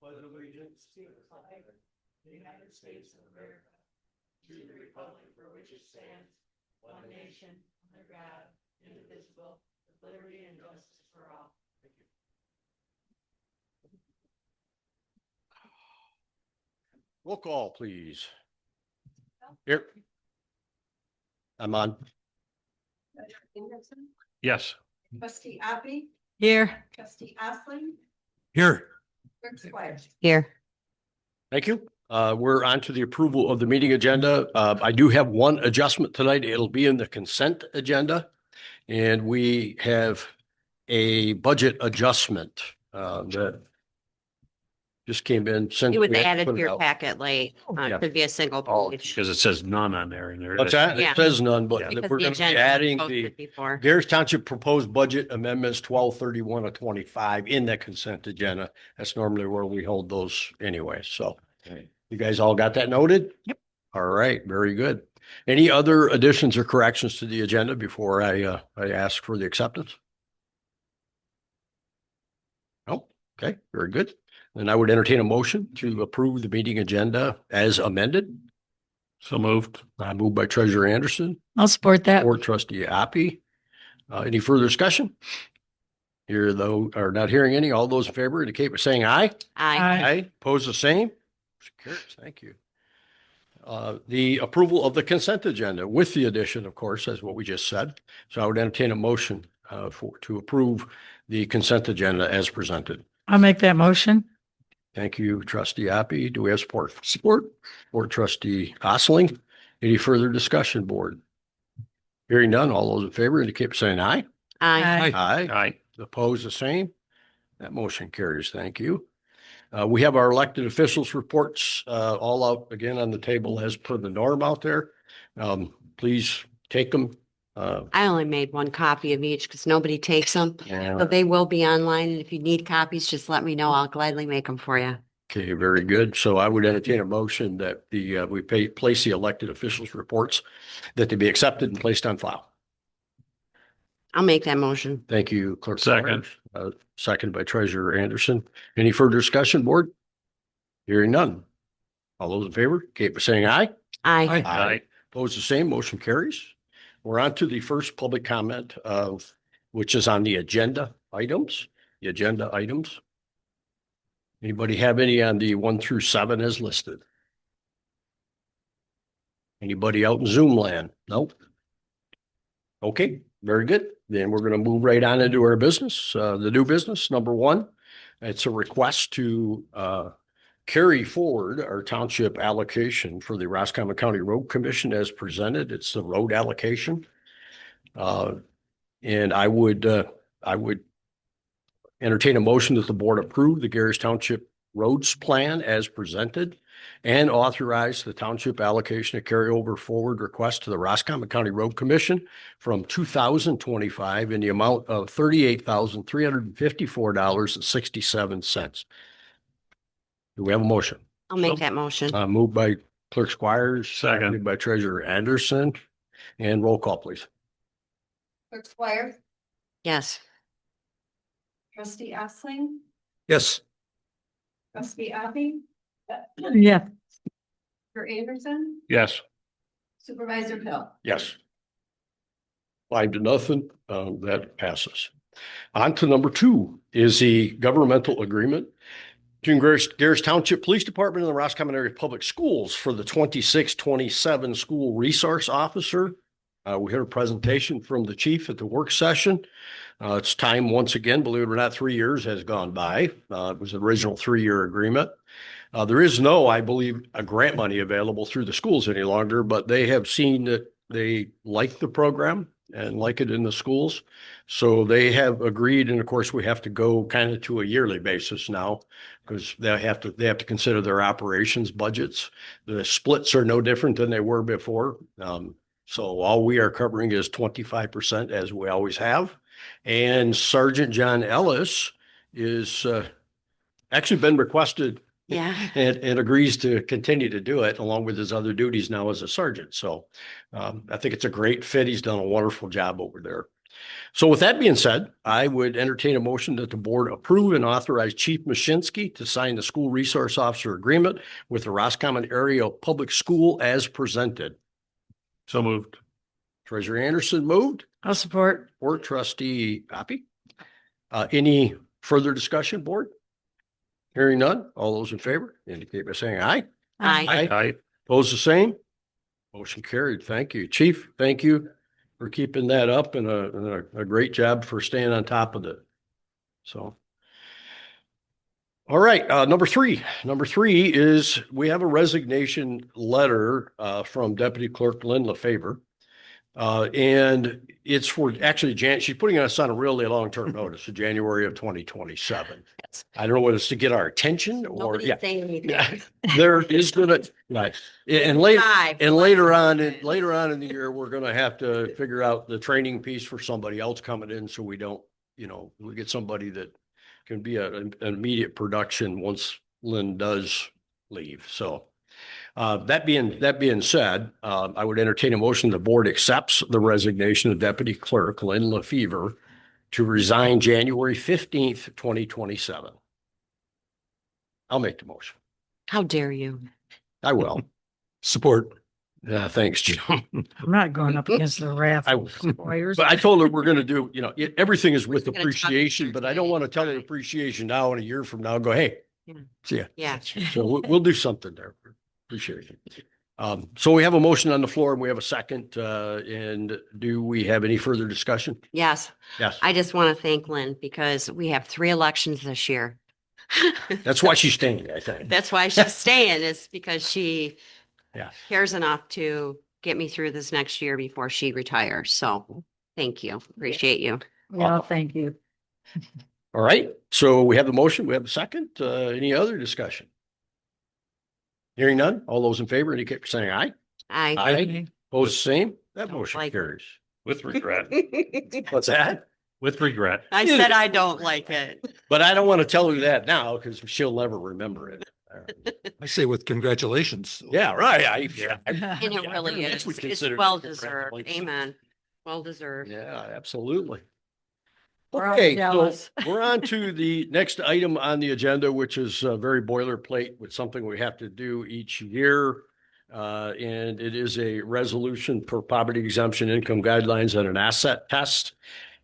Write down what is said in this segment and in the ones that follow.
pledge allegiance to the flag of the United States of America, to the republic for which it stands, one nation, under God, indivisible, with liberty and justice for all. Thank you. Roll call, please. Here. I'm on. Yes. Trustee Appy, Here. trustee Osling, Here. clerk Squires. Here. Thank you. We're on to the approval of the meeting agenda. I do have one adjustment tonight. It'll be in the consent agenda. And we have a budget adjustment that just came in. It was added to your packet late. Yeah. Could be a single page. Because it says none on there and there. What's that? Yeah. It says none, but Because we're the going to be agenda was adding the posted before. Gerrish Township proposed budget amendments 12/31 of 25 in that consent agenda. That's normally where we hold those anyway. So you guys all got that noted? Yep. All right, very good. Any other additions or corrections to the agenda before I ask for the acceptance? Oh, okay, very good. Then I would entertain a motion to approve the meeting agenda as amended. So moved. Moved by Treasurer Anderson, I'll support that. or Trustee Appy. Any further discussion? Here though, or not hearing any, all those in favor indicate by saying aye. Aye. Aye. Pose the same. Carries. Thank you. The approval of the consent agenda with the addition, of course, as what we just said. So I would entertain a motion to approve the consent agenda as presented. I'll make that motion. Thank you, Trustee Appy. Do we have support? Support. Support, Trustee Osling. Any further discussion, board? Hearing none, all those in favor indicate by saying aye. Aye. Aye. Aye. Opposed, the same. That motion carries. Thank you. We have our elected officials reports all out again on the table as per the norm out there. Please take them. I only made one copy of each because nobody takes them. So And they will be online. And if you need copies, just let me know. I'll gladly make them for you. okay, very good. So I would entertain a motion that we place the elected officials reports that they be accepted and placed on file. I'll make that motion. Thank you, Clerk. Second. Squires. Second by Treasurer Anderson. Any further discussion, board? Hearing none. All those in favor, indicate by saying aye. Aye. Aye. Opposed, the same. Motion carries. We're on to the first public comment of, which is on the agenda items, Anybody have any on the 1 through 7 as listed? Anybody out in Zoom land? Nope. Okay, very good. Then we're going to move right on into our business, the new business, number 1. It's a request to carry forward our township allocation for the Roscommon County Road Commission as presented. It's the road allocation. And I would entertain a motion that the board approve the Gerrish Township roads plan as presented and authorize the township allocation to carry over forward request to the Roscommon County Road Commission from 2025 in the amount of $38,354.67. Do we have a motion? I'll make that motion. Moved by Clerk Squires, Second. seconded by Treasurer Anderson, and roll call, please. Clerk Squires, Yes. trustee Osling, Yes. trustee Appy, Yeah. Treasurer Anderson, Yes. supervisor Hill. Yes. 5-0, that passes. On to number 2 is the governmental agreement between Gerrish Township Police Department and the Roscommon Area Public Schools for the 26-27 school resource officer. We heard a presentation from the chief at the work session. It's time once again, believe it or not, 3 years has gone by. It was an original 3-year agreement. There is no, I believe, a grant money available through the schools any longer, but they have seen that they like the program and like it in the schools. So they have agreed. And of course, we have to go kind of to a yearly basis now because they have to consider their operations budgets. The splits are no different than they were before. So all we are covering is 25% as we always have. And Sergeant John Ellis is actually been requested Yeah. and agrees to continue to do it along with his other duties now as a sergeant. So I think it's a great fit. He's done a wonderful job over there. So with that being said, I would entertain a motion that the board approve and authorize Chief Mashinsky to sign the school resource officer agreement with the Roscommon Area Public School as presented. So moved. Treasurer Anderson moved, I'll support. or trustee Hoppy. Any further discussion, board? Hearing none, all those in favor indicate by saying aye. Aye. Aye. Opposed, the same. Motion carried. Thank you. Chief, thank you for keeping that up and a great job for staying on top of it. So. All right, number three is we have a resignation letter from Deputy Clerk Lynn LaFavor. And it's for actually she's putting us on a really long-term notice for January of 2027. Yes. I don't know whether it's to get our attention or Nobody's saying anything. there is gonna, right. And later, Aye. and later on in the year, we're gonna have to figure out the training piece for somebody else coming in, so we don't, we get somebody that can be an immediate production once Lynn does leave. So that being said, I would entertain a motion the board accepts the resignation of Deputy Clerk Lynn LaFever to resign January 15th, 2027. I'll make the motion. How dare you? I will. Support. Thanks, Jim. I'm not going up against the wrath I of will. lawyers. But I told her we're going to do, everything is with We're gonna talk appreciation, but I don't want to tell her Right. appreciation now and a year from now, go, hey, Yeah. see ya. Yeah. So we'll do something there. Appreciate it. So we have a motion on the floor and we have a second. And do we have any further discussion? Yes. Yes. I just want to thank Lynn because we have 3 elections this year. That's why she's staying, I think. That's why she's staying, is because she Yeah. cares enough to get me through this next year before she retires. So thank you. Appreciate you. Well, thank you. All right. So we have the motion. We have the second. Any other discussion? Hearing none. All those in favor indicate by saying aye. I. Aye. Opposed, same. That Don't motion like- carries. With regret. What's that? With regret. I said I don't like it. But I don't want to tell her that now because she'll never remember it. I say with congratulations. Yeah, right. And it Yeah, really that's is. what we It's consider well congratulations. deserved. Amen. Well deserved. Yeah, absolutely. We're all Okay, so jealous. we're on to the next item on the agenda, which is very boilerplate with something we have to do each year. And it is a resolution for poverty exemption income guidelines and an asset test.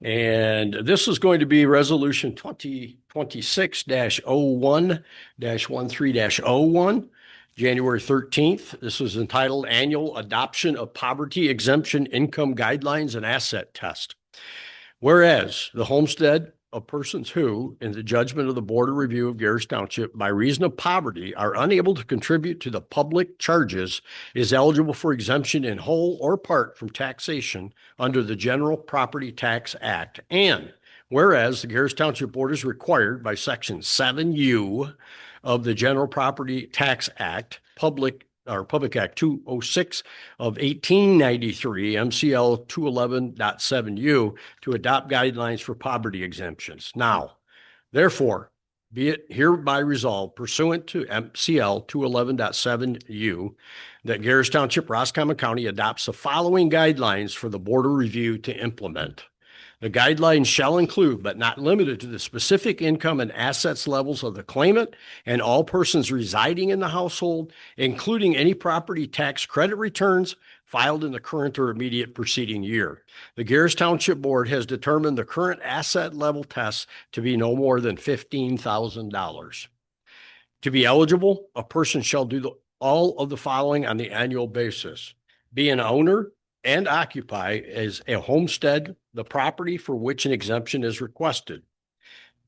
And this is going to be resolution 2026-01-13-01, January 13th. This is entitled Annual Adoption of Poverty Exemption Income Guidelines and Asset Test. Whereas the homestead of persons who, in the judgment of the Board of Review of Gerrish Township, by reason of poverty, are unable to contribute to the public charges, is eligible for exemption in whole or part from taxation under the General Property Tax Act. And whereas the Gerrish Township Board is required by Section 7U of the General Property Tax Act, Public Act 206 of 1893, MCL 211.7U, to adopt guidelines for poverty exemptions. Now, therefore, be it hereby resolved pursuant to MCL 211.7U that Gerrish Township, Roscommon County adopts the following guidelines for the Board of Review to implement. The guidelines shall include, but not limited to, the specific income and assets levels of the claimant and all persons residing in the household, including any property tax credit returns filed in the current or immediate preceding year. The Gerrish Township Board has determined the current asset level test to be no more than $15,000. To be eligible, a person shall do all of the following on the annual basis: be an owner and occupy as a homestead the property for which an exemption is requested.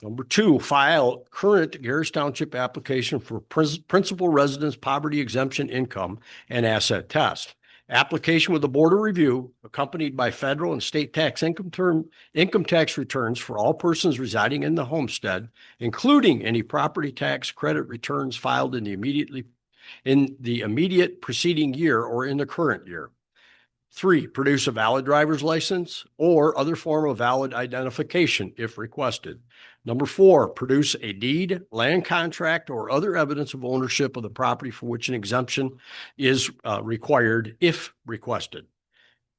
Number 2, file current Gerrish Township application for principal residence poverty exemption income and asset test. Application with the Board of Review, accompanied by federal and state tax income tax returns for all persons residing in the homestead, including any property tax credit returns filed in the immediate preceding year or in the current year. 3, produce a valid driver's license or other form of valid identification if requested. Number 4, produce a deed, land contract, or other evidence of ownership of the property for which an exemption is required if requested.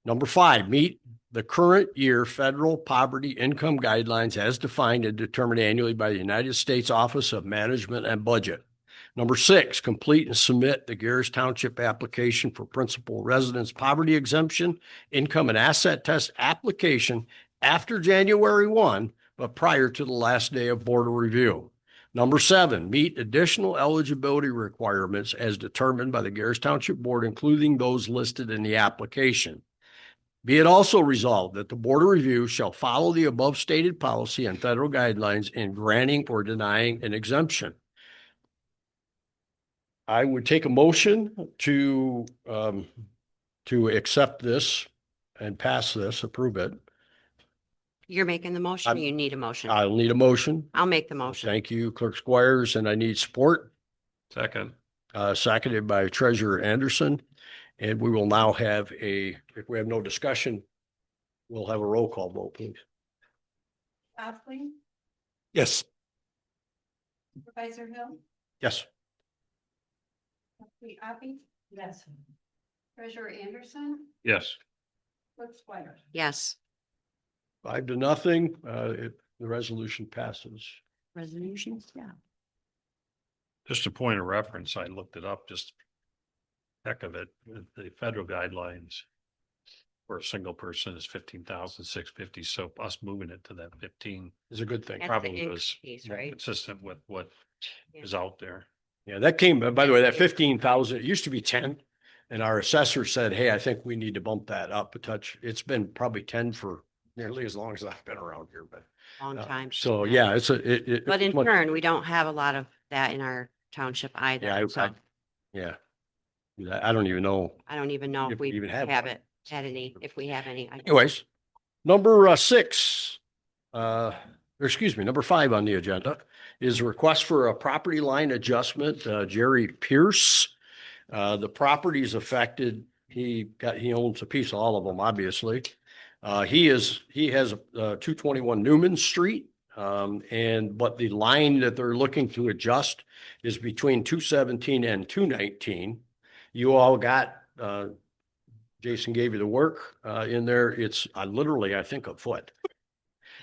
Number 5, meet the current year federal poverty income guidelines as defined and determined annually by the United States Office of Management and Budget. Number 6, complete and submit the Gerrish Township application for principal residence poverty exemption, income and asset test application after January 1, but prior to the last day of board review. Number 7, meet additional eligibility requirements as determined by the Gerrish Township Board, including those listed in the application. Be it also resolved that the Board of Review shall follow the above stated policy and federal guidelines in granting or denying an exemption. I would take a motion to accept this and pass this, approve it. You're making the motion or you need a motion? I'll need a motion. I'll make the motion. Thank you, Clerk Squires, and I need support, Second. seconded by Treasurer Anderson. And we will now have if we have no discussion, we'll have a roll call vote, please. Osling, Yes. Supervisor Hill, Yes. trustee Abby. Yes. Treasurer Anderson, Yes. clerk Squires. Yes. 5-0. The resolution passes. Resolutions, yeah. Just a point of reference, I looked it up, just heck of it, the federal guidelines for a single person is 15,650. So us moving it to that 15 Is a good thing. That's the probably was increase, more right? consistent with what Yeah. is out there. Yeah, that came, by the way, that 15,000, it used to be 10. And our assessor said, hey, I think we need to bump that up a touch. It's been probably 10 for nearly as long as I've been around here, but. Long time. So, yeah, it's it. But in much- turn, we don't have a lot of that in our township either. Yeah, So yeah. I don't even know. I don't even know if if we we even have have one. it, if we have any. Anyways, number 6, number 5 on the agenda is a request for a property line adjustment, Jerry Pierce. The properties affected, he owns a piece of all of them, obviously. He has 221 Newman Street. But the line that they're looking to adjust is between 217 and 219. You all got, Jason gave you the work, in there. It's literally, I think, a foot.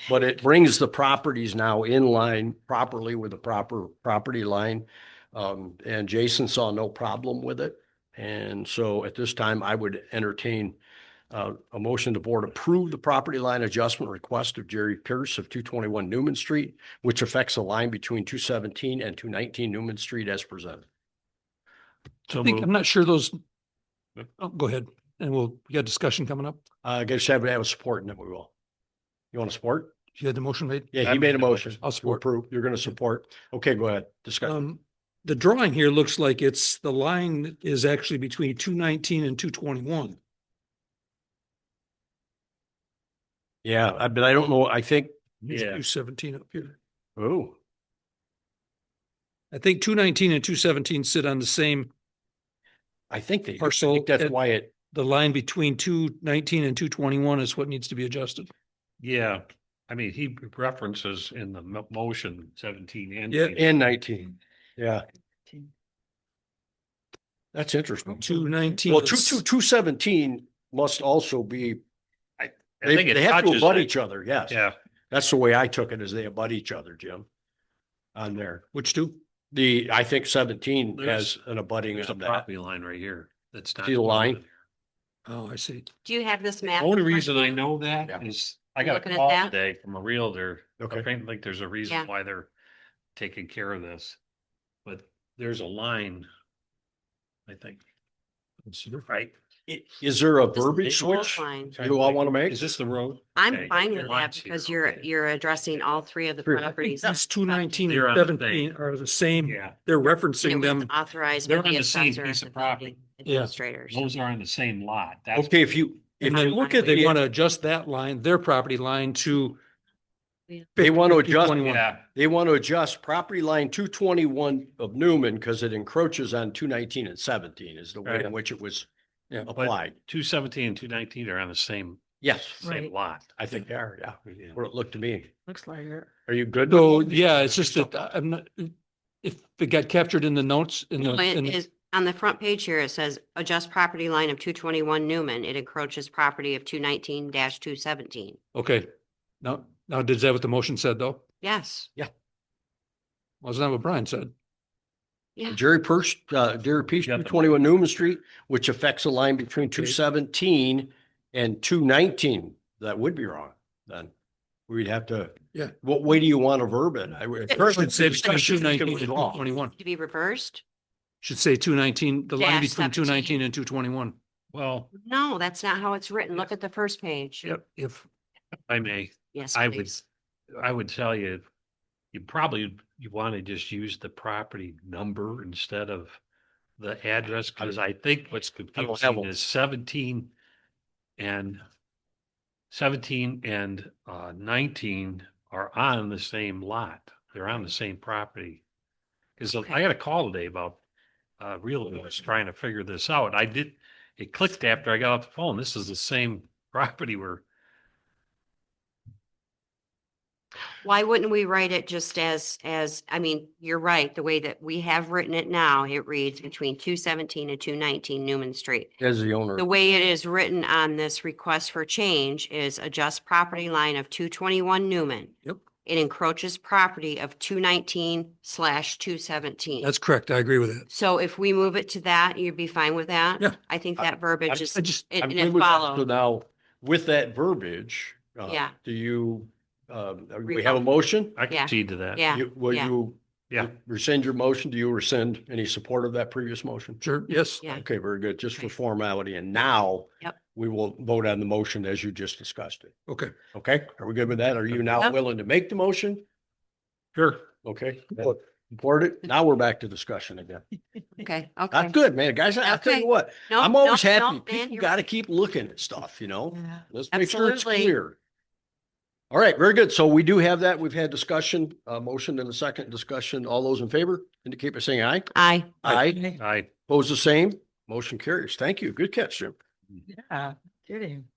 But it brings the properties now in line properly with the proper property line. And Jason saw no problem with it. And so at this time, I would entertain a motion the board approve the property line adjustment request of Jerry Pierce of 221 Newman Street, which affects the line between 217 and 219 Newman Street as presented. So I'm moved. not sure those. Oh, go ahead. And we got discussion coming up. I guess have a support and then we will. You want to support? You had the motion made? Yeah, he made a motion. I'll to support. approve. You're going to support. Okay, go ahead. Discuss. The drawing here looks like the line is actually between 219 and 221. Yeah, but I don't know. I think, It's Yeah. 217 up here. oh, I think 219 and 217 sit on the same, I think I Parcel think that's at- why it, the line between 219 and 221 is what needs to be adjusted. Yeah, I mean, he references in the motion 17 and. Yeah. 18. and 19. Yeah. That's interesting. 219. Well, is- 217 must also be, I think it they have to touches abut it. each other. Yes. Yeah, That's the way I took it, is they abut each other, Jim. On there. Which two? I think 17 There's- has an abutting there's a on that. property line right here. That's not. See the line? Oh, I see. Do you have this The map? only reason I know Yeah. that is I got Looking a at call that? today from a realtor. Okay. I think there's a Yeah. reason why they're taking care of this. But there's a line. I think, right? Is there a This is verbiage the old switch line. you all want to make? Is this the road? I'm Okay, fine your with that line's here, because okay. you're addressing all three of the Sure. properties. These 219 They're and on the 17 are the same. Yeah, They're And it referencing was them. authorized They're by on the the same assessor piece and of the property. building Yeah. administrators. those are on the same lot. That's. Okay, if you And then look at they the- want to adjust that line, their property line to. They want to adjust- 221. Yeah, they want to adjust property line 221 of Newman because it encroaches on 219 and 17 is the way in Right. which it was Yeah. applied. 217 and 219 are on the same, Yes, Right. same lot. I think they are. Yeah. Yeah. What it looked to me. Looks like it. Are you good? So, with it? yeah, it's just that I'm not, if it got captured in the notes in No, the, it in the- is, On the front page here, it says adjust property line of 221 Newman. It encroaches property of 219-217. Okay. Now, is that what the motion said though? Yes. Wasn't that what Brian said? Yeah. Jerry Pearce, Jerry Peach, Yeah. 221 Newman Street, which affects a line between 217 and 219. That would be wrong then. We'd have to. Yeah. What way do you want to verb it? Should say between Discussion is 219 gonna be and wrong. 221. To be reversed? Should say 219, the line Dash between 219 17. and 221. Well, No, that's not how it's written. Look at the first page. Yep. If, I may, Yes, I would, please. I would tell you, you want to just use the property number instead of the address, because I think what's have confusing one. is 17 and 19 are on the same lot. They're on the same property. Because Okay. I got a call today about realtors trying to figure this out. It clicked after I got off the phone. This is the same property where, Why wouldn't we write it just I mean, you're right, the way that we have written it now, it reads between 217 and 219 Newman Street. As the owner. The way it is written on this request for change is adjust property line of 221 Newman. Yep. It encroaches property of 219/217. that's correct. I agree with that. So if we move it to that, you'd be fine with that? Yeah. I think that verbiage is, I just, and I'm and good it with that. So follows. now, with that verbiage, Yeah. do you, we have a motion? I Yeah. concede to that. Yeah, Will yeah. you Yeah. rescind your motion? Do you rescind any support of that previous motion? sure, yes. Yeah. Okay, very good. Just for Okay. formality. And now Yep. we will vote on the motion as you just discussed it. Okay. Okay, are we good with that? Are you now Yep. willing to make the motion? Sure. Okay, support it. Now we're back to discussion again. Okay, That's okay. good, man. Guys, I'll tell Okay. you what, No, I'm always no, happy. no, Dan, People you're got to right. keep looking at stuff, you know? Yeah. Let's make sure it's Absolutely. clear. All right, very good. So we do have that. We've had discussion, motion and a second discussion. All those in favor indicate by saying aye. Aye. Aye. I, Pose the same. Motion carries. Thank you. Good catch, Jim. Yeah, kidding.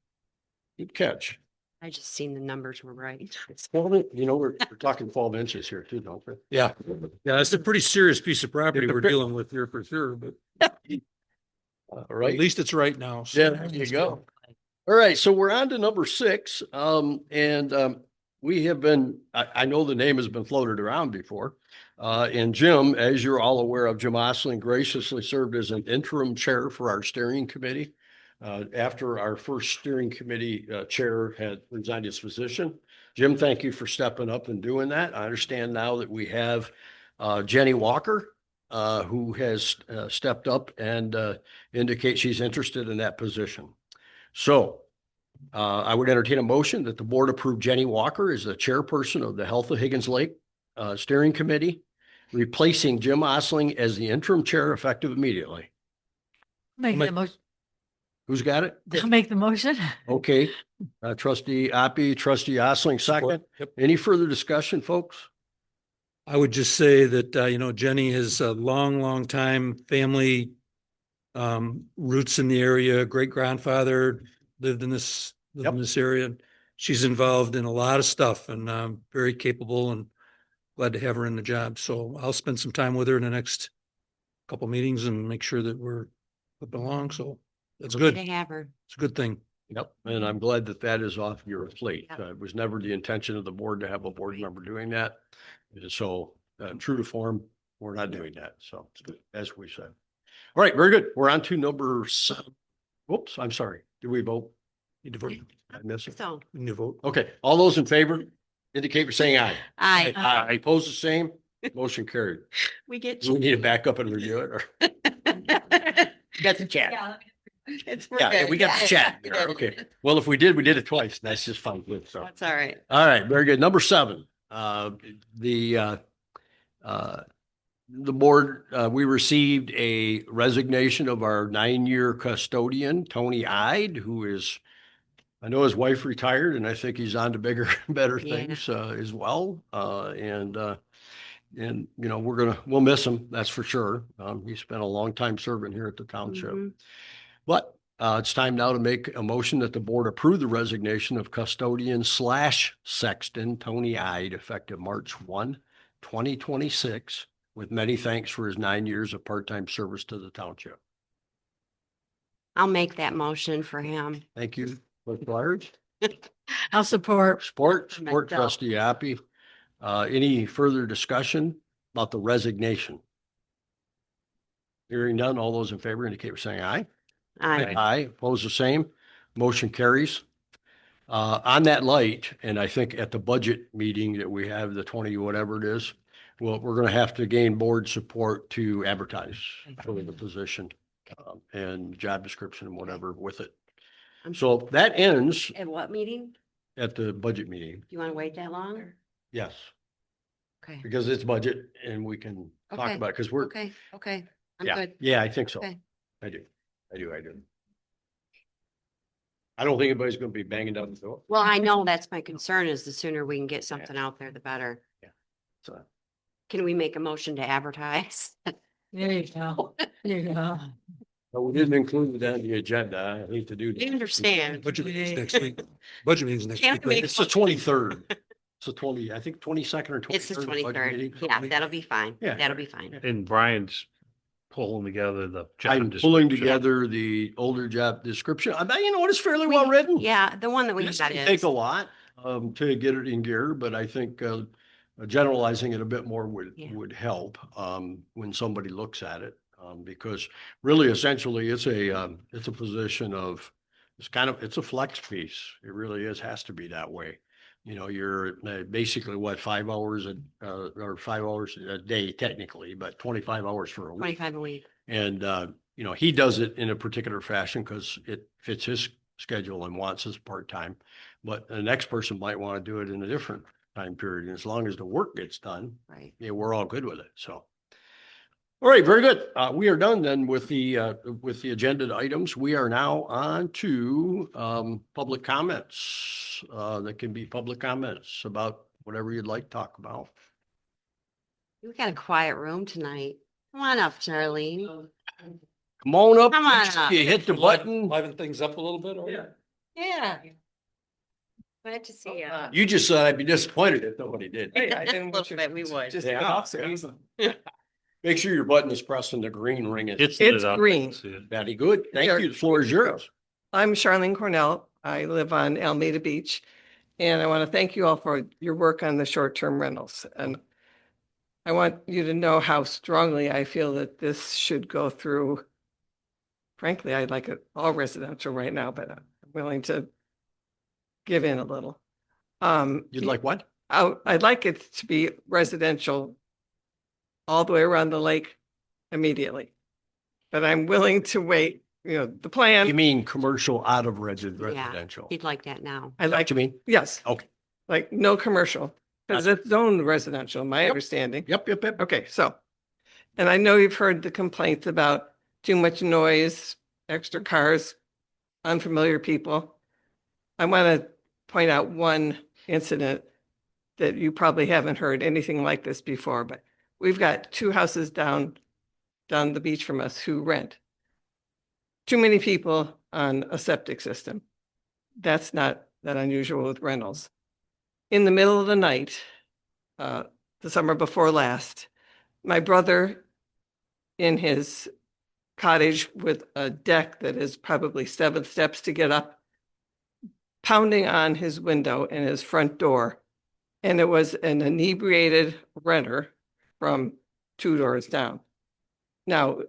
Good catch. I just seen the numbers were right. Well, you know, we're talking 12 inches here too, don't we? Yeah. Yeah, it's a pretty serious piece of property It's a we're bit- dealing with here for sure, but All at right. least it's right now. so Yeah, there you go. All right, so we're on to number 6. We have been, I know the name has been floated around before. And Jim, as you're all aware of, Jim Osling graciously served as an interim chair for our steering committee. After our first steering committee chair had resigned his position. Jim, thank you for stepping up and doing that. I understand now that we have Jenny Walker, who has stepped up and indicates she's interested in that position. So I would entertain a motion that the board approve Jenny Walker as the chairperson of the Health of Higgins Lake Steering Committee, replacing Jim Osling as the interim chair effective immediately. Make make- the motion. Who's got it? I'll make the motion. Okay, trustee Oppie, trustee Osling, second. Yep. Any further discussion, folks? I would just say that, Jenny has a long time family roots in the area. Great grandfather lived in this area. She's involved in a lot of stuff and very capable and glad to have her in the job. So I'll spend some time with her in the next couple meetings and make sure that we're flipping along. So that's Good good. to have her. It's a good thing. Yep, and I'm glad that that is off your plate. Yep. It was never the intention of the board to have a board member doing that. So true to form, we're not doing that. So it's good, as we said. All right, very good. We're on to number 7. Whoops, I'm sorry. Did we vote? Need to vote. I missed it. So, We need to vote. Okay, all those in favor indicate by saying aye. aye. Aye. Oppose the same. Motion carried. We get. Do we need to back up and review it or? We got the chat. Yeah, we got the chat. Okay. Well, if we did it twice. That's just fine. Good. So. That's all right. All right, very good. Number 7, the board, we received a resignation of our 9-year custodian, Tony Ide, who is, I know his wife retired and I think he's on to bigger, better Yeah. things as well. And you know, we'll miss him. That's for sure. He spent a long time serving here at the township. Mhm. But it's time now to make a motion that the board approve the resignation of custodian / sexton Tony Ide effective March 1, 2026, with many thanks for his 9 years of part-time service to the township. I'll make that motion for him. Thank you, Clerk Flyers. I'll support. Support Myself. trustee Appy. Any further discussion about the resignation? Hearing none, all those in favor indicate by saying aye. Aye, oppose the same. Motion carries. On that light, and I think at the budget meeting that we have, the 20, whatever it is, well, we're gonna have to gain board support to advertise for the position, and job description and whatever with it. I'm So that ends At what meeting? at the budget meeting. You want to wait that long? Yes, Okay, because it's budget and we can talk Okay. about it, because we're, okay, okay. I'm yeah, good. yeah, I think so. Okay. I do. I don't think anybody's gonna be banging down the door. Well, I know that's my concern is the sooner we can get something out there, the better. So, Can we make a motion to advertise? There you go. There you go. but we didn't include it on the agenda. I hate to do I that. understand. Budget meetings next week. Budget meetings next Can't week. make- right? It's the 23rd. It's the 20, I think 22nd or 23rd. It's the 23rd. Yeah, that'll be fine. Yeah. That'll be fine. And Brian's pulling together the. job I'm pulling description. together the older job description. I bet you know what, it's fairly well written. Yeah, the one that we This got may take is. a lot to get it in gear, but I think generalizing it a bit more Yeah. would help when somebody looks at it. Because really essentially it's a position of, it's a flex piece. It really is, has to be that way. You know, you're basically what, 5 hours or 5 hours a day technically, but 25 hours for a week. 25 a week. And, you know, he does it in a particular fashion because it fits his schedule and wants his part-time. But the next person might want to do it in a different time period. And as long as the work gets done, Right. yeah, we're all good with it. So. All right, very good. We are done then with the agenda items. We are now on to public comments. That can be public comments about whatever you'd like to talk about. We got a quiet room tonight. Come on up, Charlene. Come on up. Come on up. You hit the button. Liven things up a little bit. or- Yeah. Glad to see you. You just said I'd be disappointed if nobody did. A little bit, we would. Just Yeah. get off so easy. Make sure your button is pressed and the green ring is It's lit up. green. See it. very good. Thank Sure. you. The floor is yours. I'm Charlene Cornell. I live on Alameda Beach. And I want to thank you all for your work on the short-term rentals. And I want you to know how strongly I feel that this should go through. Frankly, I'd like it all residential right now, but I'm willing to give in a little. You'd like what? I'd like it to be residential all the way around the lake immediately. But I'm willing to wait, the plan. You mean commercial out of residential? He'd like that now. I like, What you mean? yes. Okay. Like no commercial, because it's zoned residential, my Yep. understanding. Yep. Okay, so, and I know you've heard the complaints about too much noise, extra cars, unfamiliar people. I want to point out one incident that you probably haven't heard anything like this before, but we've got 2 houses down the beach from us who rent. Too many people on a septic system. That's not that unusual with rentals. In the middle of the night, the summer before last, my brother in his cottage with a deck that is probably 7 steps to get up, pounding on his window and his front door. And it was an inebriated renter from 2 doors down. Now,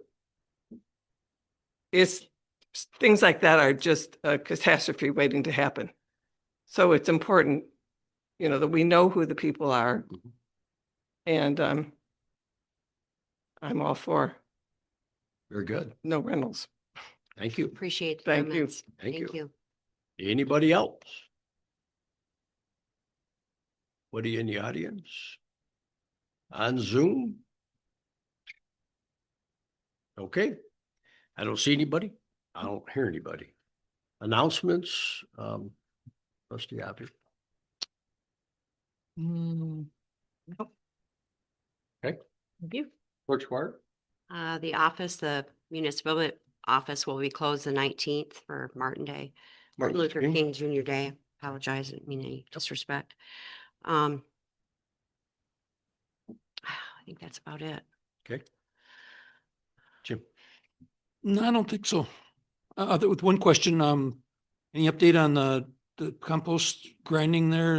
it's things like that are just a catastrophe waiting to happen. So it's important, that we know who the people are. Mhm. And I'm all for Very good. no rentals. Thank you. Appreciate the Thank you. comments. Thank you. Thank you. Anybody else? Anybody in the audience? On Zoom? Okay. I don't see anybody. I don't hear anybody. Announcements, trustee Appy. Nope. Okay. Thank you. Clerk Squire? The municipal office will be closed the 19th for Martin Day. Martin Luther King. King Jr. Day. Apologize, I didn't mean any disrespect. I think that's about it. Okay. Jim, No, I don't think so. With one question, any update on the compost grinding there?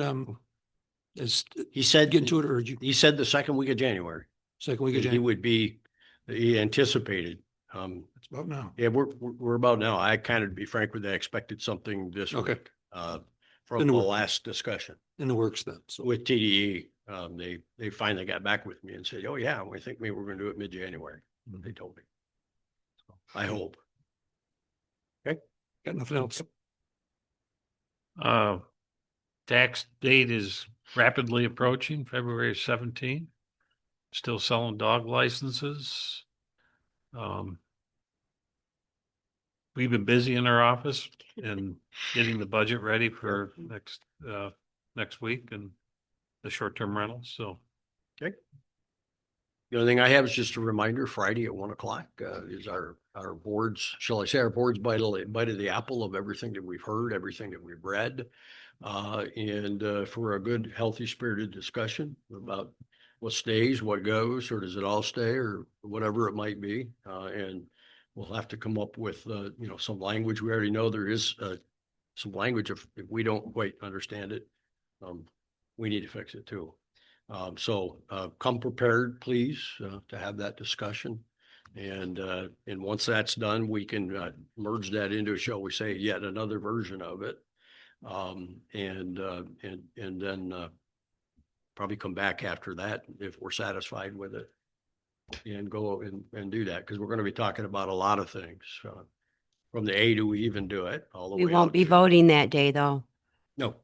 Is he said, getting to it, or you he said the second week of January, second week of he January? would be, he anticipated. It's about now. Yeah, we're about now. I kind of, to be frank with you, I expected something this Okay. week, In from the the works. last discussion In the works then, so. with TDE. They finally got back with me and said, oh yeah, we think maybe we're going to do it mid-January. They told me. So, I hope. Got nothing else. Tax date is rapidly approaching, February 17th. Still selling dog licenses. We've been busy in our office and getting the budget ready for next week and the short-term rentals, so. The only thing I have is just a reminder, Friday at 1:00 is our boards, shall I say, our boards bite of the apple of everything that we've heard, everything that we've read. And for a good, healthy spirited discussion about what stays, what goes, or does it all stay, or whatever it might be. And we'll have to come up with, some language. We already know there is some language. If we don't quite understand it, we need to fix it too. So come prepared, please, to have that discussion. And once that's done, we can merge that into, shall we say, yet another version of it. And then probably come back after that if we're satisfied with it, and go and do that, because we're going to be talking about a lot of things, from the A to even do it all the way. We won't out be to- voting that day, though. No.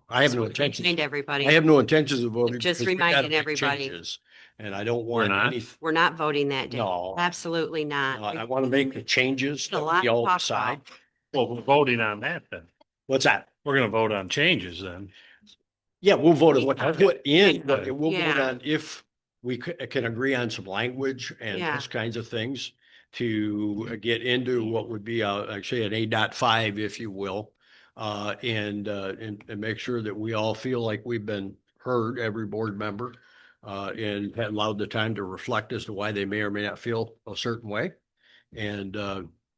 I have no Just intentions. remind everybody. I have no intentions of voting. Just because we gotta reminding make everybody. changes, And I don't We're want not? any, We're not voting that day. No. Absolutely not. I want to make the changes A that lot we to all talk decide. about. Well, we're voting on that then. What's that? We're gonna vote on changes then. Yeah, we'll vote on what to put in, but Okay. we'll vote Yeah. on if we can agree on some language and Yeah. those kinds of things to get into what would be, actually an 8.5, if you will. And make sure that we all feel like we've been heard, every board member, and had allowed the time to reflect as to why they may or may not feel a certain way. And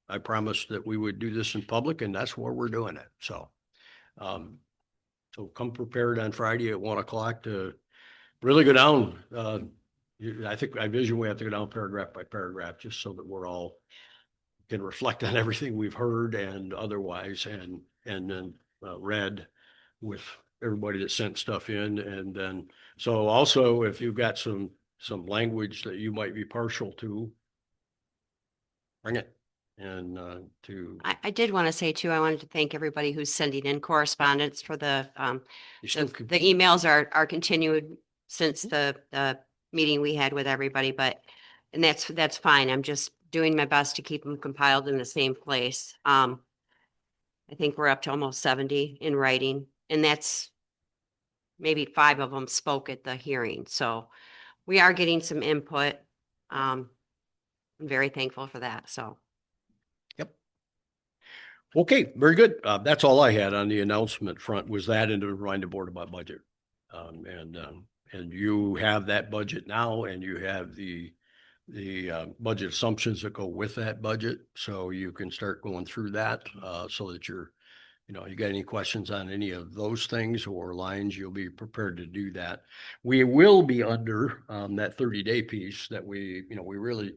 I promised that we would do this in public, and that's where we're doing it. So come prepared on Friday at 1:00 to really go down. I think I vision we have to go down paragraph by paragraph, just so that we're all can reflect on everything we've heard and otherwise, and then read with everybody that sent stuff in. And then, so also if you've got some language that you might be partial to, bring it. And I did want to say too, I wanted to thank everybody who's sending in correspondence for the you still the could- the emails are continued since the meeting we had with everybody, and that's fine. I'm just doing my best to keep them compiled in the same place. I think we're up to almost 70 in writing, and that's maybe 5 of them spoke at the hearing. So we are getting some input. I'm very thankful for that. So. Yep. Okay, very good. That's all I had on the announcement front, was that, and to remind the board about budget. And you have that budget now, and you have the budget assumptions that go with that budget. So you can start going through that, so that you got any questions on any of those things or lines, you'll be prepared to do that. We will be under that 30-day piece that we really,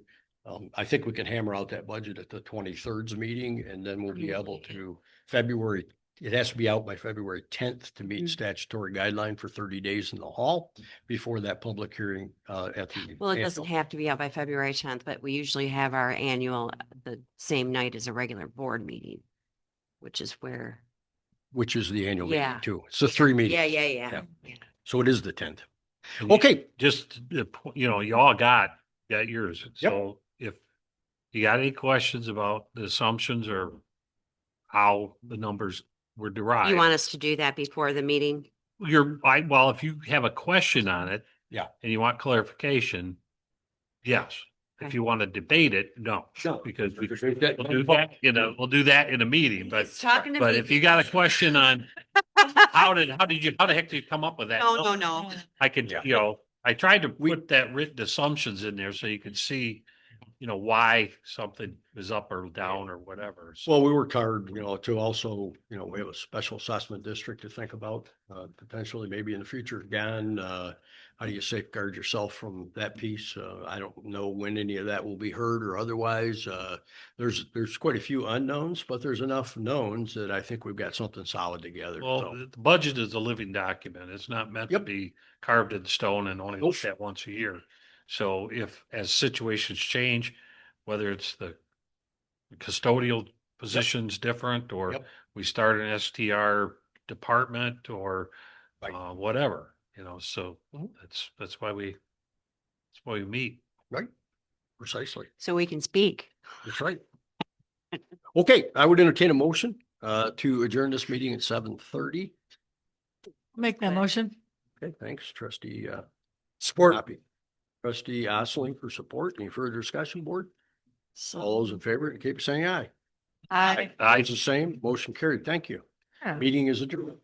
I think we can hammer out that budget at the 23rd meeting, and then we'll be able to February. It has to be out by February 10th to meet statutory guideline for 30 days in the hall before that public hearing at the. Well, it doesn't annual. have to be out by February 10th, but we usually have our annual the same night as a regular board meeting, which is where. Which is the annual meeting Yeah. too. It's a 3 meeting. Yeah. So it is the 10th. And you- Okay. Just, you all got yours. So if you got any questions about the assumptions or how the numbers were derived. You want us to do that before the meeting? Well, if you have a question on it. Yeah. And you want clarification, yes. If Okay. you want to debate it, no. No. Because we'll Because do that in a meeting, but Talking to me. if you got a question on how the heck did you come up with that? No. I could, Yeah. I tried to put that written assumptions in there so you could see, why something is up or down or whatever. So Well, we worked hard, to also, we have a special assessment district to think about, potentially maybe in the future again. How do you safeguard yourself from that piece? I don't know when any of that will be heard or otherwise. There's quite a few unknowns, but there's enough knowns that I think we've got something solid together. Well, So, the budget is a living document. It's not meant to Yep. be carved in stone and only Nope. looked at once a year. So if, as situations change, whether it's the custodial positions different, or Yep. we start an STR department or Right. whatever, so Mhm. that's why we meet. right, precisely. So we can speak. That's right. Okay, I would entertain a motion, to adjourn this meeting at 7:30. Make that motion. Okay, thanks, trustee, Support. Hoppy. Trustee Osling for support. Any further discussion, board? All those in favor, indicate by saying aye. Aye. I It's the same, motion carried. Thank you. Yeah. Meeting is adjourned.